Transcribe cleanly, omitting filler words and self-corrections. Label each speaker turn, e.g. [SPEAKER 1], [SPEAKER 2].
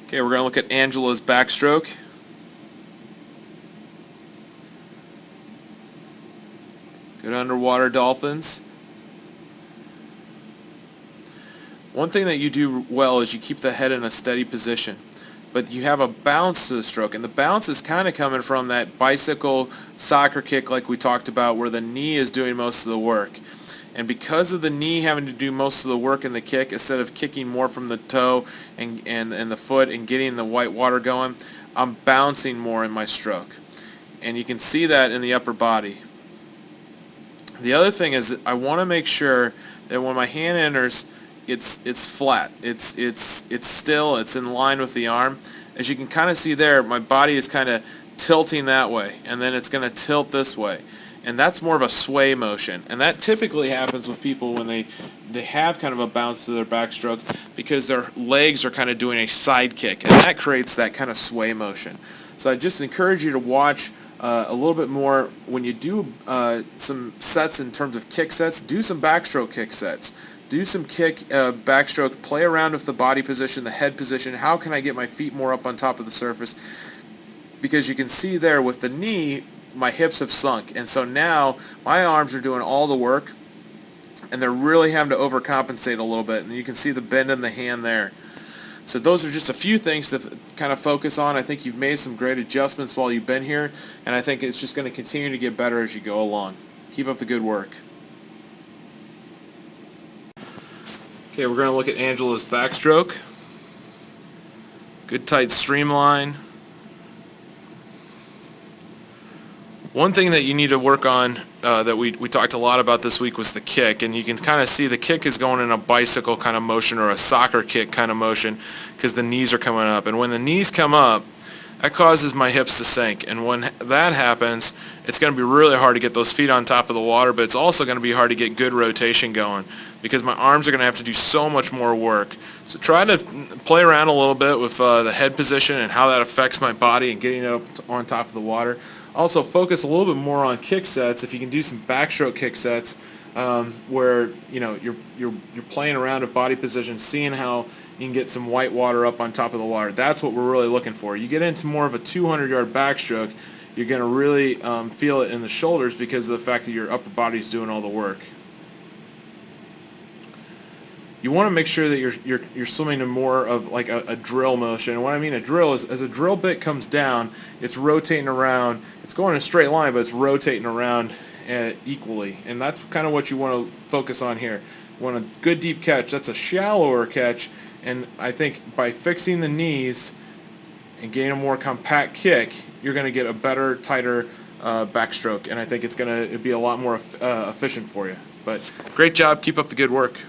[SPEAKER 1] Okay, we're going to look at Angela's backstroke. Good underwater dolphins. One thing that you do well is you keep the head in a steady position, but you have a bounce to the stroke, and the bounce is kind of coming from that bicycle soccer kick like we talked about, where the knee is doing most of the work. And because of the knee having to do most of the work in the kick, instead of kicking more from the toe and the foot and getting the white water going, I'm bouncing more in my stroke. And you can see that in the upper body. The other thing is I want to make sure that when my hand enters, it's flat. It's still, it's in line with the arm. As you can kind of see there, my body is kind of tilting that way, and then it's going to tilt this way. And that's more of a sway motion, and that typically happens with people when they have kind of a bounce to their backstroke, because their legs are kind of doing a side kick, and that creates that kind of sway motion. So I just encourage you to watch a little bit more when you do some sets in terms of kick sets. Do some backstroke kick sets. Do some kick backstroke. Play around with the body position, the head position. How can I get my feet more up on top of the surface? Because you can see there with the knee, my hips have sunk, and so now my arms are doing all the work, and they're really having to overcompensate a little bit, and you can see the bend in the hand there. So those are just a few things to kind of focus on. I think you've made some great adjustments while you've been here, and I think it's just going to continue to get better as you go along. Keep up the good work. Okay, we're going to look at Angela's backstroke. Good tight streamline. One thing that you need to work on that we talked a lot about this week was the kick, and you can kind of see the kick is going in a bicycle kind of motion or a soccer kick kind of motion because the knees are coming up. And when the knees come up, that causes my hips to sink, and when that happens, it's going to be really hard to get those feet on top of the water, but it's also going to be hard to get good rotation going because my arms are going to have to do so much more work. So try to play around a little bit with the head position and how that affects my body and getting it up on top of the water. Also focus a little bit more on kick sets. If you can do some backstroke kick sets where you're playing around with body position, seeing how you can get some white water up on top of the water. That's what we're really looking for. You get into more of a 200-yard backstroke, you're going to really feel it in the shoulders because of the fact that your upper body is doing all the work. You want to make sure that you're swimming in more of like a drill motion. And what I mean a drill is, as a drill bit comes down, it's rotating around. It's going in a straight line, but it's rotating around equally. And that's kind of what you want to focus on here. You want a good deep catch. That's a shallower catch. And I think by fixing the knees and getting a more compact kick, you're going to get a better, tighter backstroke. And I think it's going to be a lot more efficient for you. But great job. Keep up the good work.